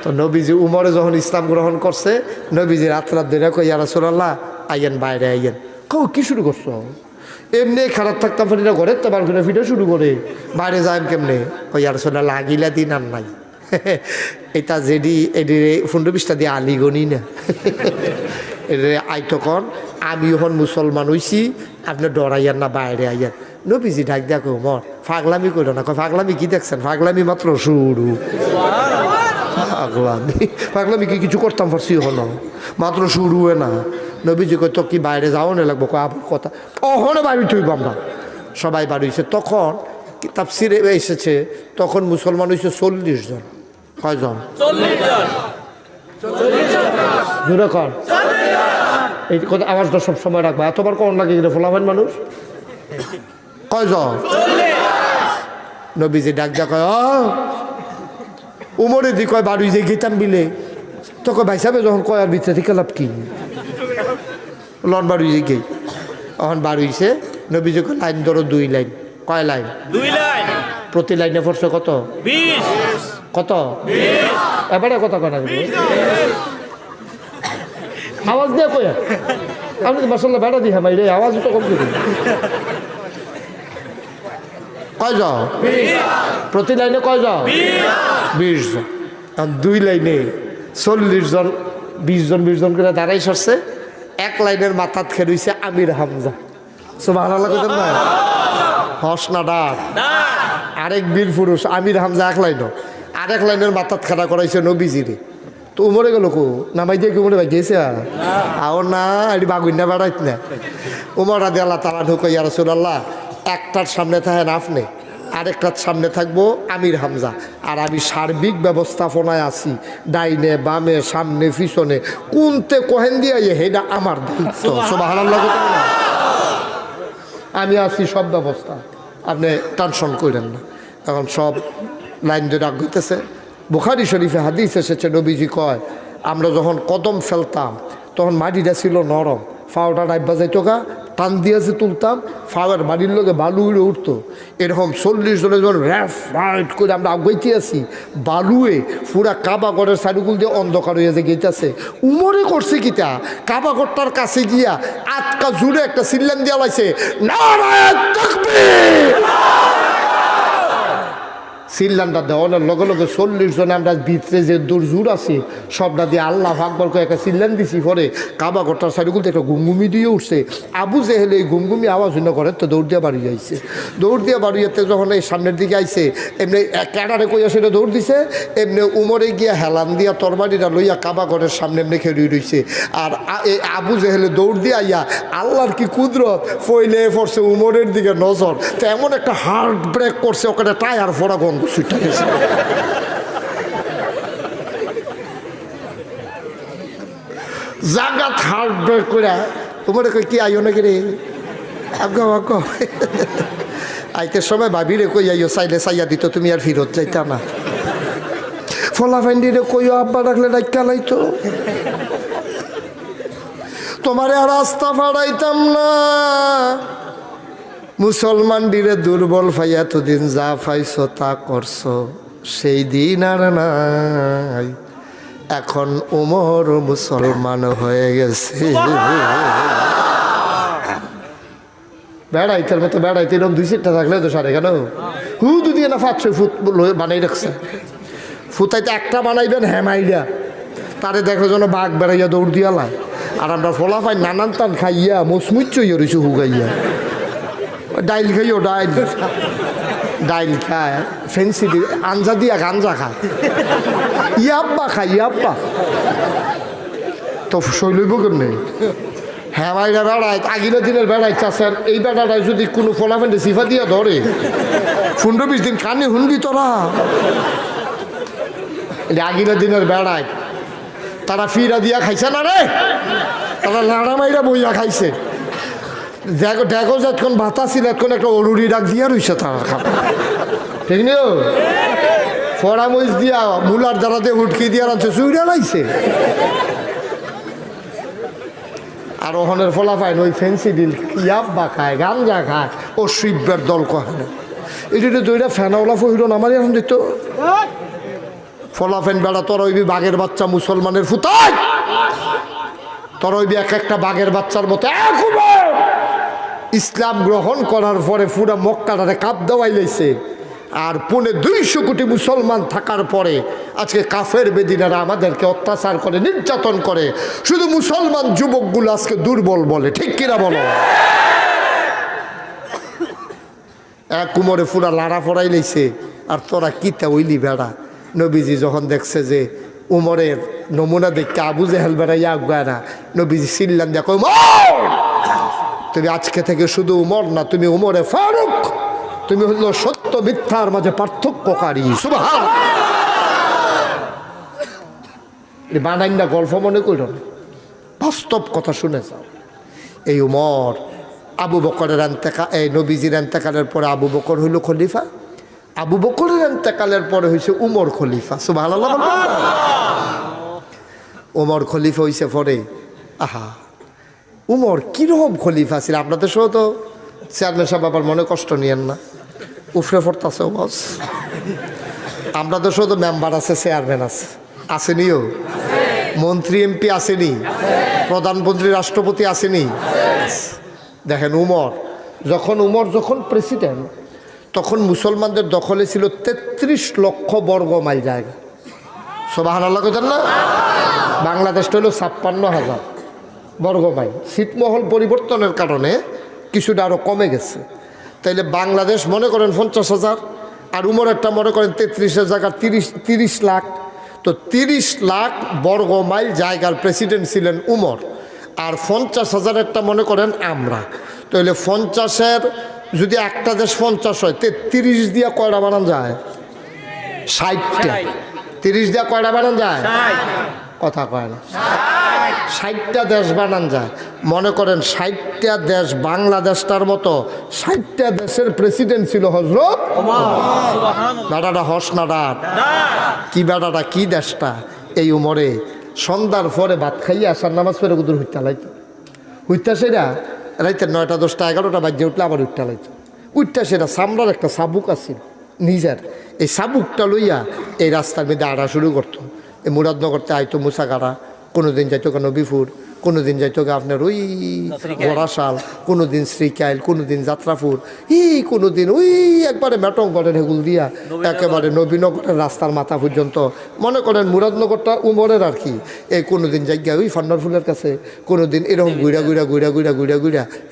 তো নবীজি উমরে যখন ইসলাম গ্রহণ করছে, নবীজি রাত ধরে কই ইয়া রাসূলুল্লাহ আইয়েন, বাইরে আইয়েন। কি শুরু করছো? এমনি খারাপ থাকতাম পারি না, ঘরের তো বার করে ফিরে শুরু করে বাইরে যাইম কেমনে? কই ইয়া রাসূলুল্লাহ লাগিলা দিন আর নাই। এটা যেডি এডি 15-20টা দিয়ে আলিগনি না। এদের আইতকন আমি এখন মুসলমান হইছি, আপনি ডরাইয়ান না, বাইরে আইয়ান। নবীজি ডাক দেখো উমর পাগলামি করো না। পাগলামি কি দেখছেন? পাগলামি মাত্র শুরু। পাগলামি কি কিছু করতাম পারছি? হলো মাত্র শুরু না। নবীজি কই তো কি বাইরে যাও না লাগবো কথা, ওখানে বাড়ি থইব আমরা। সবাই বাড়ি হয়েছে। তখন তাফসিরে এসেছে তখন মুসলমান হয়েছে 40 জন। কয়জন? 40 জন। জোরে কর, এই কথা আওয়াজটা সব সময় রাখবা। এতবার কোন লাগে গেলে ফলাবেন মানুষ। কয়জন? নবীজি ডাক যা কয় উমরে দি কয় বাড়ি যে গেতাম বিলে, তো কয় ভাই সাহেব যখন কয় আর ভিতরে থেকে লাভ কি লন বাড়ি যে গে। তখন বাড়িছে নবীজি কয় লাইন ধরো 2 লাইন। কয় লাইন? 2 লাইন। প্রতি লাইনে পড়ছে কত? 20। কত? 20। এবারে কত কথা আওয়াজ দিয়ে কয় আপনি তো মাসাল্লাহ বেড়া দিই হামাই রে, আওয়াজ তো কম দিন। কয় যাও? প্রতি লাইনে কয় যাও? 20 জন। 2 লাইনে 40 জন, 20 জন 20 জন করে দাঁড়াই সরছে। এক লাইনের মাথাত খেলছে আমির হামজা। সুবহানাল্লাহ কইতেন না? হস না ডাক। আরেক বীর পুরুষ আমির হামজা এক লাইনও। আরেক লাইনের মাথাত খেলা করাইছে নবীজিরে। তো উমরে গেল কো নামাই দিয়ে কি উমরে ভাই গেছে আর না এটি বাগুন না বেড়াইত না। উমর রাদিয়াল্লাহু তাআলা ঢুকে ইয়া রাসূলুল্লাহ একটার সামনে থাকেন আপনি, আরেকটার সামনে থাকবো আমির হামজা, আর আমি সার্বিক ব্যবস্থাপনায় আছি, ডাইনে বামে সামনে পিছনে কোনতে কোহেন দিয়া হেডা আমার দায়িত্ব। সুবহানাল্লাহ। আমি আছি সব ব্যবস্থা, আপনি টেনশন করেন না। এখন সব লাইন ধরে আগাইতেছে। বুখারী শরীফে হাদিস এসেছে নবীজি কয় আমরা যখন কদম ফেলতাম তখন মাটিটা ছিল নরম, ফাওটা ডাইবা যাইতো গা, টান দিয়েছে তুলতাম, ফাওয়ার মাটির লোকে বালু উড়ে উঠতো। এরকম 40 জনের যখন র্যাফ রাইট করে আমরা আগাইতে আছি, বালুয়ে পুরা কাবাগরের সাইডগুল দিয়ে অন্ধকার হয়ে যে গেইতেছে। উমরে করছে কিতা, কাবাগরটার কাছে গিয়া আটকা জুড়ে একটা সিল্লাম দিয়া লাইছে, নারায়ে তাকবীর। সিল্লানটা দেওয়ানোর লগে লগে 40 জনে আমরা ভিতরে যে দূর আছি সবটা দিয়ে আল্লাহ আকবার করে একটা সিল্লান দিছি। পরে কাবা ঘরটার সাইডগুলোতে একটা ঘুমঘুমি দিয়ে উঠছে। আবু জেহেল এই ঘুমঘুমি আওয়াজ হইনা করে তো দৌড় দিয়ে বাড়ি যাইছে। দৌড় দিয়ে বাড়িতে যখন এই সামনের দিকে আইছে এমনি ক্যাডারে কইয়া সেটা দৌড় দিছে, এমনি উমরে গিয়া হেলান দিয়া তরবারিটা লইয়া কাবা ঘরের সামনে এমনি খেয়ে রইছে। আর এই আবু জেহেলে দৌড় দিয়ে আইয়া আল্লাহর কি কুদরত ফইলে পড়ছে উমরের দিকে নজর, তো এমন একটা হার্ট ব্রেক করছে ওখানে টায়ার ফোড়া গন্ধ ছুটে গেছে। জাগাত হার্ট ব্রেক করে উমরে কই কি আইও নাকি রে আইতে সময় ভাবি রে কই আইও চাইলে চাইয়া দিত তুমি আর ফিরত যাইতা না। ফলা ফ্যান্ডি রে কইও আব্বা ডাকলে ডাক্কা লাইতো তোমারে আর রাস্তা ফাড়াইতাম না। মুসলমান দিরে দুর্বল ফাইয়া এতদিন যা পাইছো তা করছো, সেই দিন আর নাই। এখন উমর মুসলমান হয়ে গেছে। বেড়াইতের মতো বেড়াইতে এরকম 2-4টা থাকলে তো সারে কেন হুদু দিয়ে না 5-6 ফুট বানাই রাখছে। ফুতাইতে একটা বানাইবেন হ্যামাইয়া, তারে দেখলে যেন বাঘ বেড়াইয়া দৌড় দিয়ালাম। আর আমরা ফলা পাই নানান টান খাইয়া মুচমুচ হইয়া রয়েছে হুগাইয়া। ডাইল খাইও ডাইল খায় ফেন্সি দিয়ে আঞ্জা দিয়া গাঞ্জা খায়, ইয়াব্বা খায় ইয়াব্বা। তো শৈলইব কেমনি হ্যাঁ ভাইরা বেড়ায় আগিনা দিনের বেড়াই চাষের এই বেড়াটায় যদি কোনো ফলাফেন্ডে সিফা দিয়া ধরে 15-20 দিন কানে হুনবি তোরা। আগিনা দিনের বেড়ায় তারা ফিরা দিয়া খাইছে না রে, তারা লাড়া মাইরা বইয়া খাইছে। দেখো দেখো যখন ভাতা ছিল এখন একটা অরুরি ডাক দিয়া রইছে তারা খাবার, ঠিক নিও ফড়ামইচ দিয়া মুলার দ্বারা দিয়ে উটকি দিয়া রাখছে চুইরা লাইছে। আর ওখানের ফলা পায় ওই ফেন্সি ডিল ইয়াব্বা খায় গাঞ্জা খায় ও শিববের দল কয় না। এটা দইটা ফেনাওলা ফহিরন আমার এখন দিত ফলাফেন বেড়া তোর হইবি বাঘের বাচ্চা মুসলমানের ফুতাই, তোর হইবি এক একটা বাঘের বাচ্চার মতো। ইসলাম গ্রহণ করার পরে পুরা মক্কাটারে কাপ দেওয়াই লাইছে, আর 250 কোটি মুসলমান থাকার পরে আজকে কাফের বেদিনারা আমাদেরকে অত্যাচার করে, নির্যাতন করে। শুধু মুসলমান যুবকগুলো আজকে দুর্বল বলে, ঠিক কিনা বলো? এক কুমোরে পুরা লাড়া ফড়াই লাইছে, আর তোরা কিতা ওইলি বেড়া। নবীজি যখন দেখছে যে উমরের নমুনা দেখতে আবু জেহেল বেড়া ইয়াগায় না, নবীজি সিল্লান দেখো তুমি আজকে থেকে শুধু উমর না, তুমি উমরে ফারুক, তুমি হলো সত্য মিথ্যার মাঝে পার্থক্যকারী। সুবহানাল্লাহ। বানাই না গল্প মনে করো না, বাস্তব কথা শুনে যাও। এই উমর আবু বকরের এই নবীজির এন্তেকালের পরে আবু বকর হইল খলিফা, আবু বকরের এন্তেকালের পরে হয়েছে উমর খলিফা। সুবহানাল্লাহ। উমর খলিফা হয়েছে পরে, আহা উমর কিরকম খলিফা ছিল। আপনাদের সহ তো চেয়ারম্যান সাহেব আবার মনে কষ্ট নিয়েন না, উফরে পড়তেছে বস। আপনাদের সহ তো মেম্বার আছে, চেয়ারম্যান আছে, আসেনিও, মন্ত্রী এমপি আসেনি, প্রধানমন্ত্রী রাষ্ট্রপতি আসেনি। দেখেন উমর যখন প্রেসিডেন্ট, তখন মুসলমানদের দখলে ছিল 33 লক্ষ বর্গ মাইল জায়গা। সুবহানাল্লাহ কইতেন না? বাংলাদেশটা হলো 56,000 বর্গ মাইল। ছিটমহল পরিবর্তনের কারণে কিছুটা আরও কমে গেছে। তাইলে বাংলাদেশ মনে করেন 50,000, আর উমর একটা মনে করেন 33 জায়গা 30 লাখ। তো 30 লাখ বর্গ মাইল জায়গার প্রেসিডেন্ট ছিলেন উমর। আর 50,000 একটা মনে করেন আমরা। তাহলে 50-এর যদি একটা দেশ 50 হয়, 33 দিয়া কয়টা বানান যায়? 60টা। 30 দিয়া কয়টা বানান যায়? কথা কয় না, 60টা দেশ বানান যায়। মনে করেন 60টা দেশ বাংলাদেশটার মতো 60টা দেশের প্রেসিডেন্ট ছিল হযরত বেটাটা হস না ডাট কি বেটাটা কি দেশটা। এই উমরে সন্ধ্যার পরে ভাত খাইয়ে আসার নামাজ পড়ে কুদুর হুইতা সেটা রাইতে 9টা 10টা 11টা বাজে উঠলে আবার উঠটা সেটা সামরার একটা সাবুক আছিল নিজের, এই সাবুকটা লইয়া এই রাস্তার মধ্যে আড়া শুরু করতো। এই মুরাদনগরতে আইতো মুসাগাড়া, কোনো দিন যাইতো নবীপুর, কোনো দিন যাইতো আপনার ওই বড়াশাল, কোনো দিন শ্রীকাইল, কোনো দিন যাত্রাপুর, কোনো দিন ওই একবারে মেটংগড়ের হেগুল দিয়া একেবারে নবীনগরের রাস্তার মাথা পর্যন্ত। মনে করেন মুরাদনগরটা উমরের আর কি। এই কোনো দিন জায়গা ওই ফান্নার ফুলের কাছে, কোনো দিন এরকম গুড়া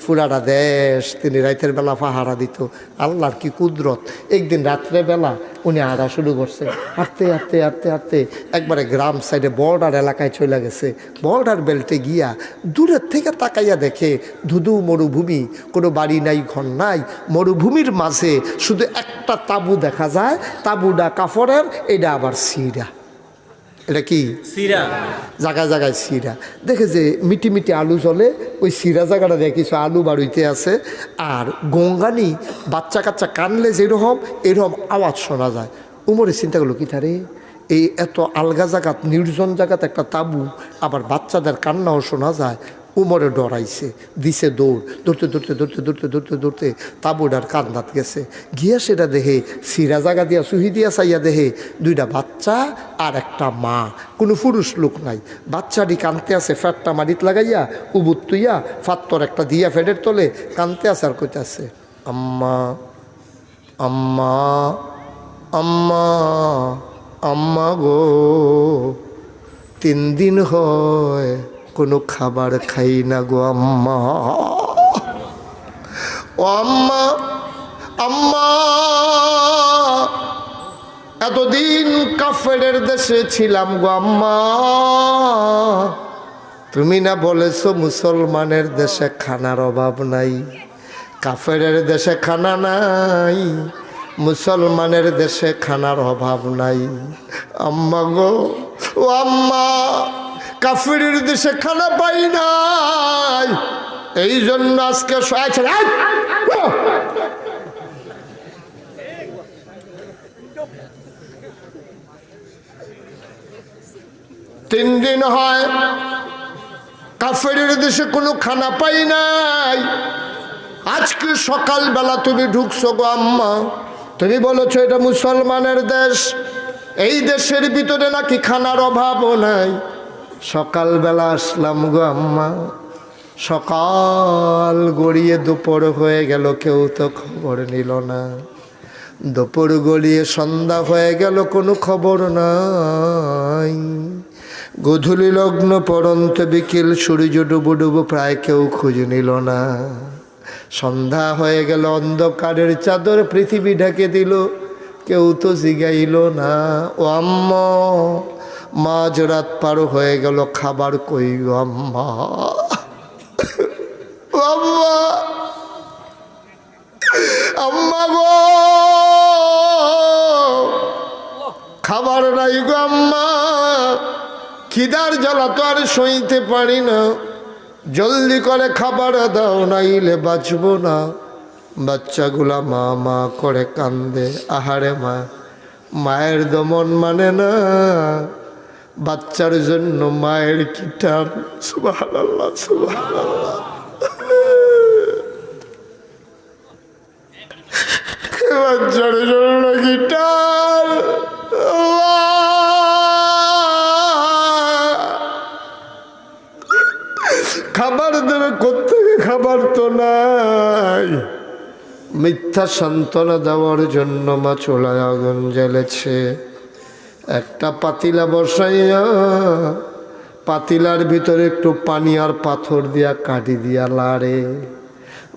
ফুরাটা দেশ তিনি রাতের বেলা পাহারা দিত। আল্লাহর কি কুদরত। একদিন রাত্রে বেলা উনি আড়া শুরু করছে, হাঁটতে হাঁটতে হাঁটতে হাঁটতে একবারে গ্রাম সাইডে বর্ডার এলাকায় চলে গেছে। বর্ডার বেল্টে গিয়া দূরের থেকে তাকাইয়া দেখে ধুধু মরুভূমি, কোনো বাড়ি নাই, ঘর নাই, মরুভূমির মাঝে শুধু একটা তাঁবু দেখা যায়। তাঁবুটা কাপড়ের, এটা আবার সিরা। এটা কি সিরা? জায়গায় জায়গায় সিরা। দেখে যে মিটি মিটি আলু জ্বলে, ওই সিরা জায়গাটা দেখে কিছু আলু বাড়িতে আছে। আর গঙ্গানি বাচ্চা কাচ্চা কানলে যেরকম এরকম আওয়াজ শোনা যায়। উমরে চিন্তা করলো কি তারে এই এত আলগা জায়গাত, নির্জন জায়গাত একটা তাঁবু, আবার বাচ্চাদের কান্নাও শোনা যায়। উমরে ডরাইছে, দিছে দৌড়, দৌড়তে তাঁবুটার কান্দাত গেছে। গিয়া সেটা দেখে সিরা জায়গা দিয়া সুহি দিয়া চাইয়া দেখে 2টা বাচ্চা আর একটা মা, কোনো পুরুষ লোক নাই। বাচ্চাটি কানতে আছে, ফ্যাটটা মাটিত লাগাইয়া উবুত তুইয়া ফাত্তর একটা দিয়া ফেডের তোলে কানতে আছে আর কইতে আছে আম্মা আম্মা আম্মা আম্মা গো, 3 দিন হয় কোনো খাবার খাই না গো আম্মা। ও আম্মা আম্মা, এতদিন কাফেরের দেশে ছিলাম গো আম্মা, তুমি না বলেছো মুসলমানের দেশে খানার অভাব নাই। কাফেরের দেশে খানা নাই, মুসলমানের দেশে খানার অভাব নাই। আম্মা গো, ও আম্মা, কাফেরের দেশে খানা পাই নাই, এই জন্য আজকে 3 দিন হয় কাফেরের দেশে কোনো খানা পাই নাই। আজকে সকালবেলা তুমি ঢুকছো গো আম্মা, তুমি বলেছো এটা মুসলমানের দেশ, এই দেশের ভিতরে নাকি খানার অভাবও নাই। সকালবেলা আসলাম গো আম্মা, সকাল গড়িয়ে দুপুর হয়ে গেল, কেউ তো খবর নিল না। দুপুর গড়িয়ে সন্ধ্যা হয়ে গেল, কোনো খবর নাই। গধূলি লগ্ন পড়ন্ত বিকেল, সূর্য ডুবু ডুবু, প্রায় কেউ খোঁজ নিল না। সন্ধ্যা হয়ে গেল, অন্ধকারের চাদর পৃথিবী ঢেকে দিল, কেউ তো জিগাইল না। ও আম্মা, মাঝরাত পার হয়ে গেল, খাবার কই গো আম্মা? ও আম্মা, আম্মা গো, খাবার নাই গো আম্মা, খিদার জ্বালা তো আর সইতে পারি না, জলদি করে খাবার দাও, নাইলে বাঁচবো না। বাচ্চাগুলা মা মা করে কান্দে। আহারে মা, মায়ের দমন মানে না, বাচ্চার জন্য মায়ের কি টান। সুবহানাল্লাহ, সুবহানাল্লাহ। বাচ্চার জন্য কি টান। খাবার দেবে কোত্থেকে? খাবার তো নাই। মিথ্যা সান্ত্বনা দেওয়ার জন্য মা চুলায় আগুন জ্বেলেছে। একটা পাতিলা বসাইয়া, পাতিলার ভিতরে একটু পানি আর পাথর দিয়া কাটি দিয়া লাড়ে।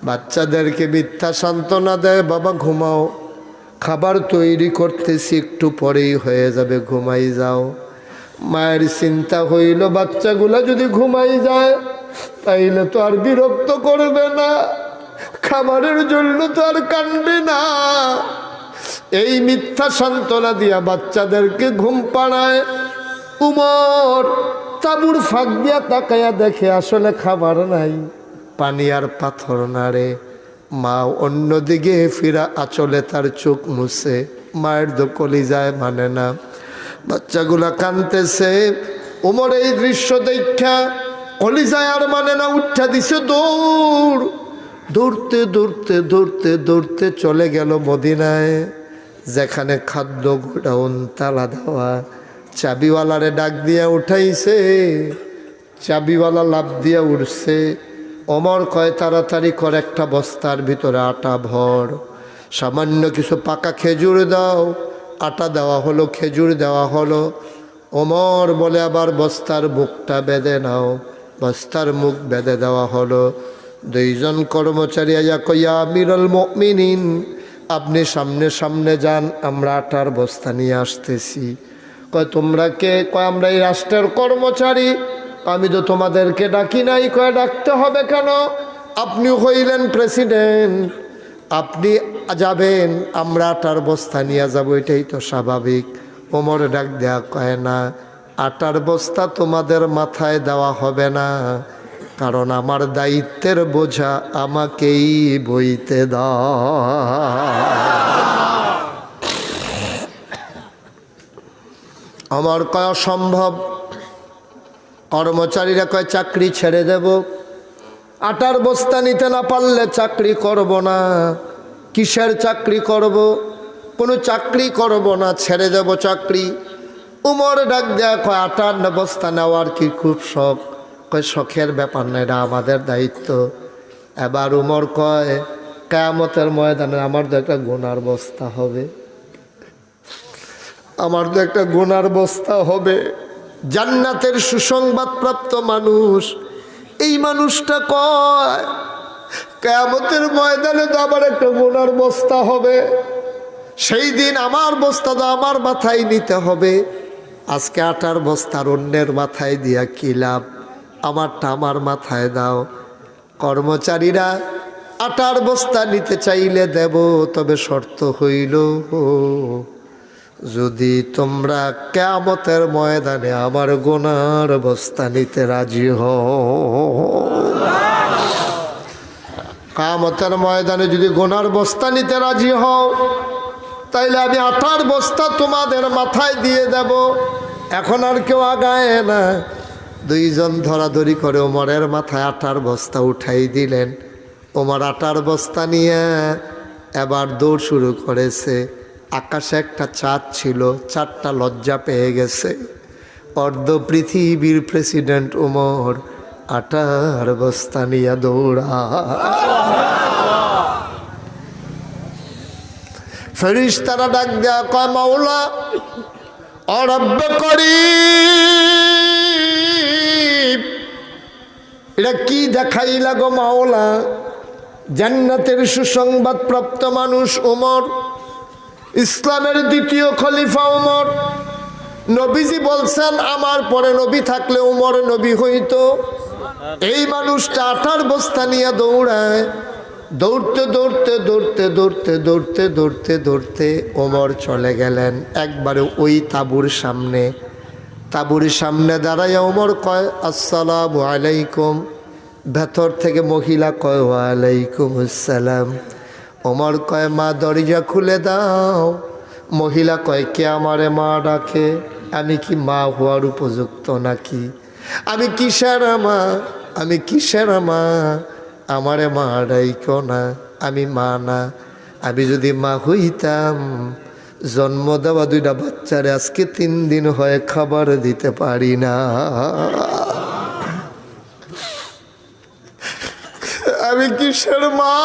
বাচ্চাদেরকে মিথ্যা সান্ত্বনা দেয়, বাবা ঘুমাও, খাবার তৈরি করতেছি, একটু পরেই হয়ে যাবে, ঘুমাই যাও। মায়ের চিন্তা হইল, বাচ্চাগুলা যদি ঘুমাই যায় তাইলে তো আর বিরক্ত করবে না, খাবারের জন্য তো আর কাঁদবে না। এই মিথ্যা সান্ত্বনা দিয়া বাচ্চাদেরকে ঘুম পাড়ায়। উমর তাবুর ফাঁক দিয়া তাকায়া দেখে আসলে খাবার নাই, পানি আর পাথর নাড়ে। মা অন্যদিকে ফিরা আঁচলে তার চোখ মুছে। মায়ের দোকলি যায় মানে না, বাচ্চাগুলা কাঁদতেছে। উমর এই দৃশ্য দেখা কলিজায় আর মানে না, উঠা দিছে দৌড়। দৌড়তে দৌড়তে দৌড়তে দৌড়তে চলে গেল মদিনায়, যেখানে খাদ্য গোডাউন তালা দেওয়া। চাবিওয়ালারে ডাক দিয়া উঠাইছে, চাবিওয়ালা লাভ দিয়া উঠছে। ওমর কয় তাড়াতাড়ি করে একটা বস্তার ভিতরে আটা ভর, সামান্য কিছু পাকা খেজুর দাও। আটা দেওয়া হলো, খেজুর দেওয়া হলো। ওমর বলে আবার বস্তার মুখটা বেঁধে নাও। বস্তার মুখ বেঁধে দেওয়া হলো। দুইজন কর্মচারী আয়া কইয়া, আমিরুল মুমিনিন, আপনি সামনে সামনে যান, আমরা আটার বস্তা নিয়ে আসতেছি। কয় তোমরা কে? কয় আমরা এই রাষ্ট্রের কর্মচারী। আমি তো তোমাদেরকে ডাকি নাই। কয় ডাকতে হবে কেন? আপনি হইলেন প্রেসিডেন্ট, আপনি যাবেন, আমরা আটার বস্তা নিয়ে যাবো, এটাই তো স্বাভাবিক। ওমর ডাক দেয়া কয় না, আটার বস্তা তোমাদের মাথায় দেওয়া হবে না, কারণ আমার দায়িত্বের বোঝা আমাকেই বইতে দাও। আমার কয় সম্ভব। কর্মচারীরা কয় চাকরি ছেড়ে দেব, আটার বস্তা নিতে না পারলে চাকরি করব না। কিসের চাকরি করব? কোনো চাকরি করব না, ছেড়ে দেব চাকরি। উমর ডাক দেয়া কয় আটার বস্তা নেওয়ার কি খুব শখ? কয় শখের ব্যাপার না, এটা আমাদের দায়িত্ব। এবার উমর কয় কিয়ামতের ময়দানে আমার তো একটা গুনার বস্তা হবে, আমার তো একটা গুনার বস্তা হবে। জান্নাতের সুসংবাদ প্রাপ্ত মানুষ এই মানুষটা কয় কিয়ামতের ময়দানে তো আবার একটা গুনার বস্তা হবে, সেই দিন আমার বস্তা তো আমার মাথায় নিতে হবে। আজকে আটার বস্তার অন্যের মাথায় দিয়া কি লাভ? আমারটা আমার মাথায় দাও। কর্মচারীরা আটার বস্তা নিতে চাইলে দেব, তবে শর্ত হইল যদি তোমরা কিয়ামতের ময়দানে আমার গুনার বস্তা নিতে রাজি হও। কিয়ামতের ময়দানে যদি গুনার বস্তা নিতে রাজি হও, তাইলে আমি আটার বস্তা তোমাদের মাথায় দিয়ে দেব। এখন আর কেউ আগায় না। দুইজন ধরাধরি করে ওমরের মাথায় আটার বস্তা উঠাই দিলেন। ওমর আটার বস্তা নিয়ে এবার দৌড় শুরু করেছে। আকাশে একটা চাঁদ ছিল, চাঁদটা লজ্জা পেয়ে গেছে। অর্ধ পৃথিবীর প্রেসিডেন্ট উমর আটার বস্তা নিয়ে দৌড়া। ফেরেশতারা ডাক দেয়া কয় মাওলা ও রব্বে করিম, এটা কি দেখাইলা গো মাওলা? জান্নাতের সুসংবাদ প্রাপ্ত মানুষ উমর, ইসলামের দ্বিতীয় খলিফা উমর। নবীজি বলছেন আমার পরে নবী থাকলে উমর নবী হইতো। এই মানুষটা আটার বস্তা নিয়ে দৌড়ায়। দৌড়তে দৌড়তে দৌড়তে দৌড়তে দৌড়তে দৌড়তে দৌড়তে ওমর চলে গেলেন একবারে ওই তাঁবুর সামনে। তাঁবুর সামনে দাঁড়াইয়া ওমর কয় আসসালামু আলাইকুম। ভেতর থেকে মহিলা কয় ওয়ালাইকুম আসসালাম। ওমর কয় মা দরজা খুলে দাও। মহিলা কয় কে আমারে মা ডাকে? আমি কি মা হওয়ার উপযুক্ত নাকি? আমি কিসের মা? আমি কিসের মা? আমারে মা ডাইকো না, আমি মা না। আমি যদি মা হইতাম জন্ম দেওয়া দুইটা বাচ্চারে আজকে 3 দিন হয় খাবার দিতে পারি না। আমি কিসের মা?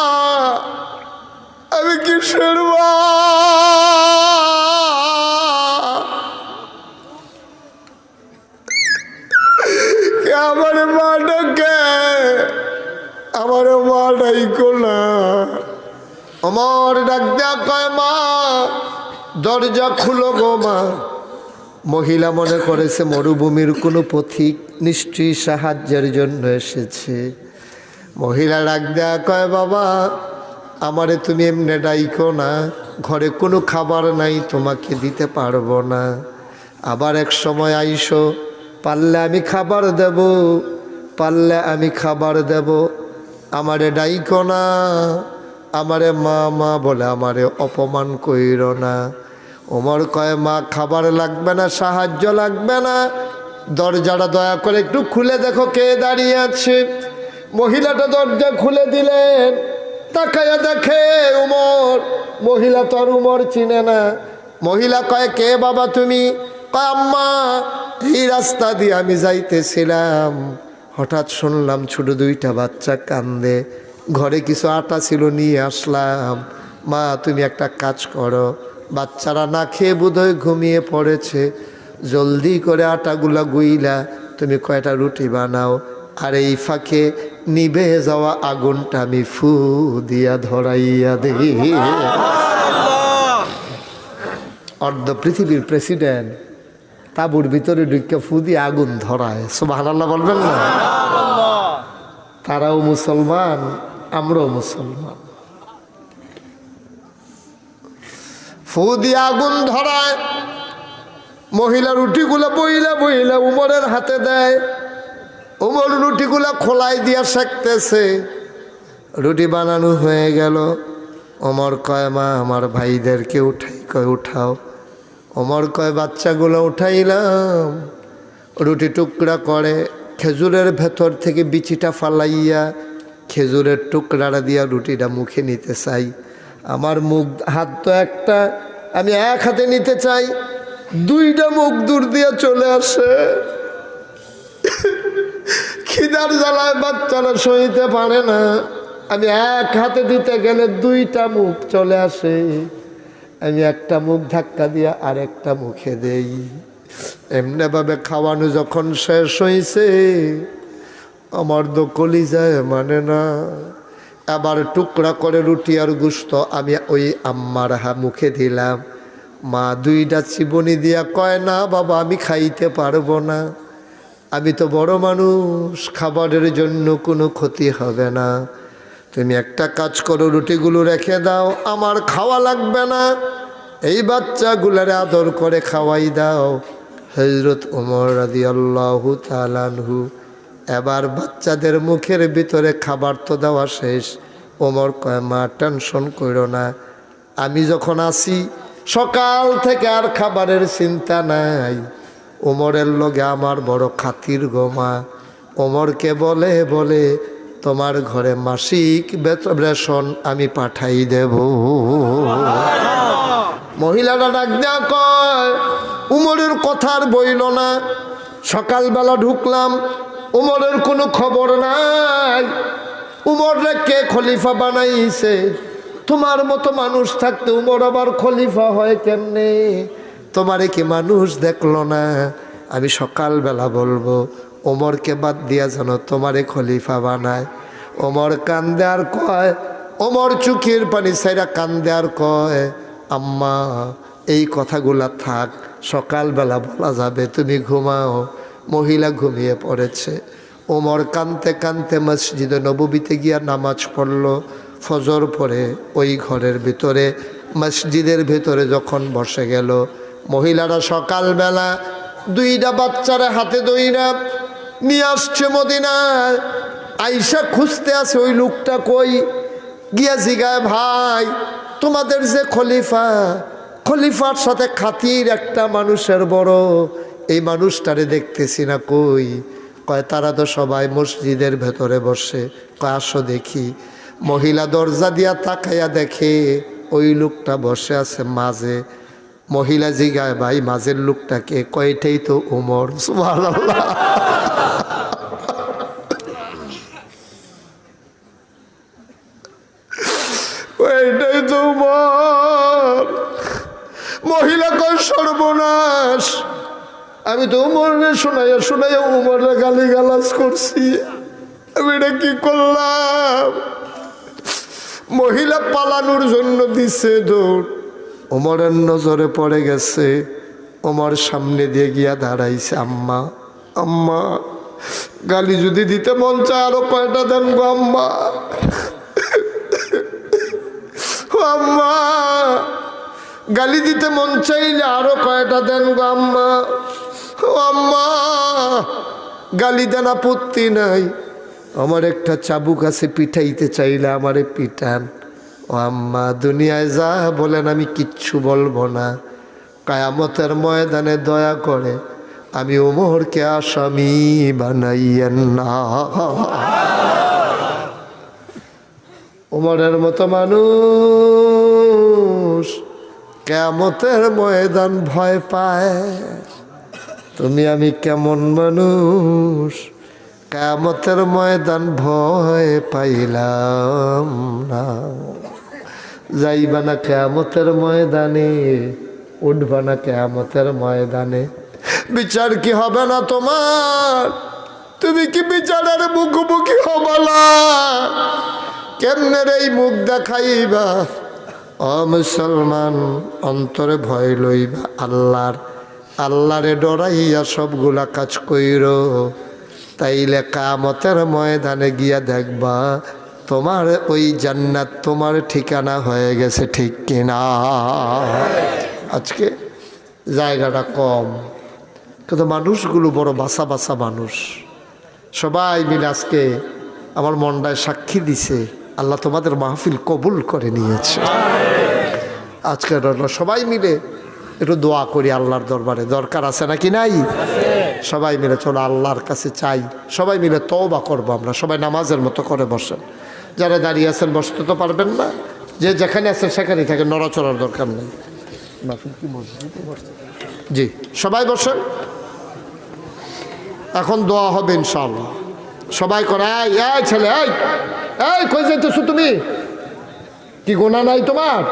আমি কিসের মা? আমার মা ডাকে, আমার মা ডাইকো না। আমার ডাক দেয়া কয় মা দরজা খুলো গো মা। মহিলা মনে করেছে মরুভূমির কোনো পথিক, নিশ্চয়ই সাহায্যের জন্য এসেছে। মহিলা ডাক দেয়া কয় বাবা আমারে তুমি এমনি ডাইকো না, ঘরে কোনো খাবার নাই, তোমাকে দিতে পারবো না। আবার এক সময় আইসো, পারলে আমি খাবার দেব, পারলে আমি খাবার দেব। আমারে ডাইকো না, আমারে মা মা বলে আমারে অপমান কইর না। ওমর কয় মা খাবার লাগবে না, সাহায্য লাগবে না, দরজাটা দয়া করে একটু খুলে দেখো কে দাঁড়িয়ে আছে। মহিলাটা দরজা খুলে দিলেন। তাকায়া দেখে উমর। মহিলা তো আর উমর চিনে না। মহিলা কয় কে বাবা তুমি? কয় আম্মা এই রাস্তা দিয়ে আমি যাইতেছিলাম, হঠাৎ শুনলাম ছোট 2টা বাচ্চা কান্দে, ঘরে কিছু আটা ছিল নিয়ে আসলাম। মা তুমি একটা কাজ করো, বাচ্চারা না খেয়ে বোধহয় ঘুমিয়ে পড়েছে, জলদি করে আটাগুলা গুইলা তুমি কয়টা রুটি বানাও, আর এই ফাঁকে নিভে যাওয়া আগুনটা আমি ফু দিয়া ধরাইয়া দেই। অর্ধ পৃথিবীর প্রেসিডেন্ট তাঁবুর ভিতরে ঢুকে ফু দিয়ে আগুন ধরায়। সুবহানাল্লাহ বলবেন না? তারাও মুসলমান, আমরাও মুসলমান। ফু দিয়ে আগুন ধরায়। মহিলা রুটিগুলো বইলা বইলা উমরের হাতে দেয়। উমর রুটিগুলা খোলাই দিয়া শেখতেছে। রুটি বানানো হয়ে গেল। ওমর কয় মা আমার ভাইদেরকে উঠাই, কয় উঠাও। ওমর কয় বাচ্চাগুলো উঠাইলাম। রুটি টুকরা করে খেজুরের ভেতর থেকে বিচিটা ফালাইয়া খেজুরের টুকরাটা দিয়া রুটিটা মুখে নিতে চাই। আমার মুখ হাত তো একটা, আমি এক হাতে নিতে চাই, 2টা মুখ দূর দিয়া চলে আসে। খিদার জ্বালায় বাচ্চারা সইতে পারে না। আমি এক হাতে দিতে গেলে 2টা মুখ চলে আসে। আমি একটা মুখ ধাক্কা দিয়া আর একটা মুখে দেই। এমনি ভাবে খাওয়ানো যখন শেষ হয়েছে আমার তো কলিজায় মানে না। আবার টুকরা করে রুটি আর গোশত আমি ওই আম্মার মুখে দিলাম। মা 2টা চিবনি দিয়া কয় না বাবা আমি খাইতে পারবো না, আমি তো বড় মানুষ, খাবারের জন্য কোনো ক্ষতি হবে না। তুমি একটা কাজ করো, রুটিগুলো রেখে দাও, আমার খাওয়া লাগবে না, এই বাচ্চাগুলারে আদর করে খাওয়াই দাও। হযরত ওমর রাদিয়াল্লাহু তাআলা আনহু এবার বাচ্চাদের মুখের ভিতরে খাবার তো দেওয়া শেষ। ওমর কয় মা টেনশন করো না, আমি যখন আসি সকাল থেকে আর খাবারের চিন্তা নাই। ওমরের লগে আমার বড় খাতির গো মা। ওমরকে বলে বলে তোমার ঘরে মাসিক রেশন আমি পাঠাই দেব। মহিলাটা ডাক দেয়া কয়, উমরের কথার বইল না, সকালবেলা ঢুকলাম, উমরের কোনো খবর নাই। উমররে কে খলিফা বানাইছে? তোমার মতো মানুষ থাকতে উমর আবার খলিফা হয় কেমনে? তোমারে কি মানুষ দেখলো না? আমি সকালবেলা বলবো ওমরকে বাদ দিয়া যেন তোমারে খলিফা বানায়। ওমর কান্দে আর কয়, ওমর চোখের পানি ছাইরা কান্দে আর কয়, আম্মা এই কথাগুলা থাক, সকালবেলা বলা যাবে, তুমি ঘুমাও। মহিলা ঘুমিয়ে পড়েছে। ওমর কানতে কানতে মসজিদে নববীতে গিয়া নামাজ পড়ল। ফজর পরে ওই ঘরের ভিতরে, মসজিদের ভিতরে যখন বসে গেল, মহিলারা সকালবেলা দুইটা বাচ্চারা হাতে দইরা নিয়ে আসছে মদিনায়। আইসা খুঁজতে আছে ওই লোকটা কই। গিয়া জিগায়, ভাই তোমাদের যে খলিফা, খলিফার সাথে খাতির একটা মানুষের বড়, এই মানুষটারে দেখতেছি না কই? কয় তারা তো সবাই মসজিদের ভেতরে বসে। কয় আসো দেখি। মহিলা দরজা দিয়া তাকাইয়া দেখে ওই লোকটা বসে আছে মাঝে। মহিলা জিগায়, ভাই মাঝের লোকটাকে? কয়টাই তো উমর। সুবহানাল্লাহ। ওইটাই তো উমর। মহিলা কয় সর্বনাশ, আমি তো উমরে শোনাইয়া শোনাইয়া উমরে গালি গালাজ করছি, আমি এটা কি করলাম? মহিলা পালানোর জন্য দিছে দৌড়। ওমরের নজরে পড়ে গেছে। ওমর সামনে দিয়ে গিয়া দাঁড়াইছে। আম্মা, আম্মা গালি যদি দিতে মন চায় আরো কয়টা দেন গো আম্মা। আম্মা গালি দিতে মন চাইলে আরো কয়টা দেন গো আম্মা। আম্মা গালি দেন আপত্তি নাই, আমার একটা চাবুক আছে, পিঠাইতে চাইলে আমারে পিটান। ও আম্মা দুনিয়ায় যা বলেন আমি কিচ্ছু বলবো না, কায়ামতের ময়দানে দয়া করে আমি ওমরকে আসামি বানাইয়েন না। ওমরের মতো মানুষ কিয়ামতের ময়দান ভয় পায়। তুমি আমি কেমন মানুষ, কিয়ামতের ময়দান ভয় পাইলাম না। যাইবা না কিয়ামতের ময়দানে, উঠবা না কিয়ামতের ময়দানে, বিচার কি হবে না তোমার? তুমি কি বিচারের মুখোমুখি হবা না? কেমনে এই মুখ দেখাইবা? ও মুসলমান, অন্তরে ভয় লইবা আল্লাহর, আল্লাহরে ডরাইয়া সবগুলা কাজ কইরো, তাইলে কিয়ামতের ময়দানে গিয়া দেখবা তোমার ওই জান্নাত তোমার ঠিকানা হয়ে গেছে, ঠিক কিনা? আজকে জায়গাটা কম, কিন্তু মানুষগুলো বড় বাসা বাসা মানুষ। সবাই মিলে আজকে আমার মনটায় সাক্ষী দিছে, আল্লাহ তোমাদের মাহফিল কবুল করে নিয়েছে। আজকে সবাই মিলে একটু দোয়া করি আল্লাহর দরবারে, দরকার আছে নাকি নাই? সবাই মিলে চলো আল্লাহর কাছে চাই, সবাই মিলে তওবা করবো আমরা। সবাই নামাজের মতো করে বসেন, যারা দাঁড়িয়ে আছেন বসতে তো পারবেন না, যে যেখানে আছেন সেখানেই থাকে, নড়াচড়ার দরকার নেই। জি সবাই বসেন, এখন দোয়া হবে ইনশাআল্লাহ। সবাই করে, এই ছেলে, এই কই যাইতেছো তুমি? কি গোনা নাই তোমার?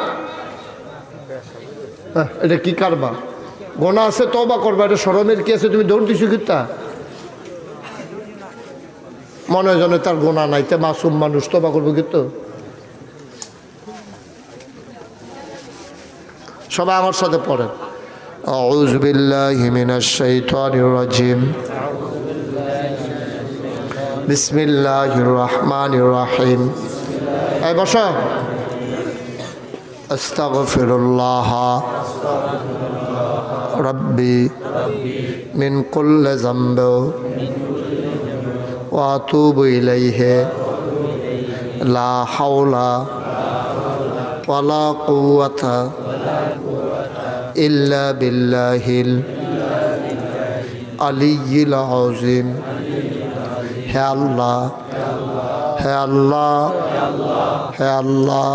এটা কি কারবা? গোনা আছে তওবা করবা, এটা শরমের কি আছে? তুমি দৌড় দিছো কিতা? মনে জনে তার গোনা নাই, তে মাসুম মানুষ, তওবা করবো কিন্তু। সবাই আমার সাথে পড়েন, আউযু বিল্লাহি মিনাশ শাইতানির রাজিম, বিসমিল্লাহির রহমানির রহিম। এই বসো। আস্তাগফিরুল্লাহ রাব্বি মিন কুল্লি যামবি ওয়া আতুবু ইলাইহি লা হাওলা ওয়ালা কুওয়াতা ইল্লা বিল্লাহিল আলিয়্যিল আযীম। হে আল্লাহ, হে আল্লাহ, হে আল্লাহ,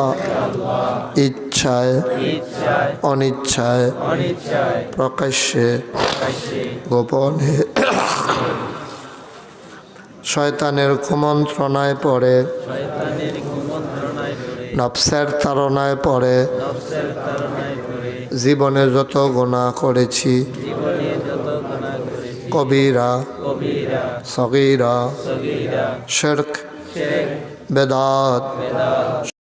ইচ্ছা ইচ্ছায় অনিচ্ছায় প্রকাশ্যে গোপনে শয়তানের কুমন্ত্রণায় পড়ে নফসের তাড়নায় পড়ে জীবনে যত গুনাহ করেছি কবিরা সগীরা শিরক বেদাত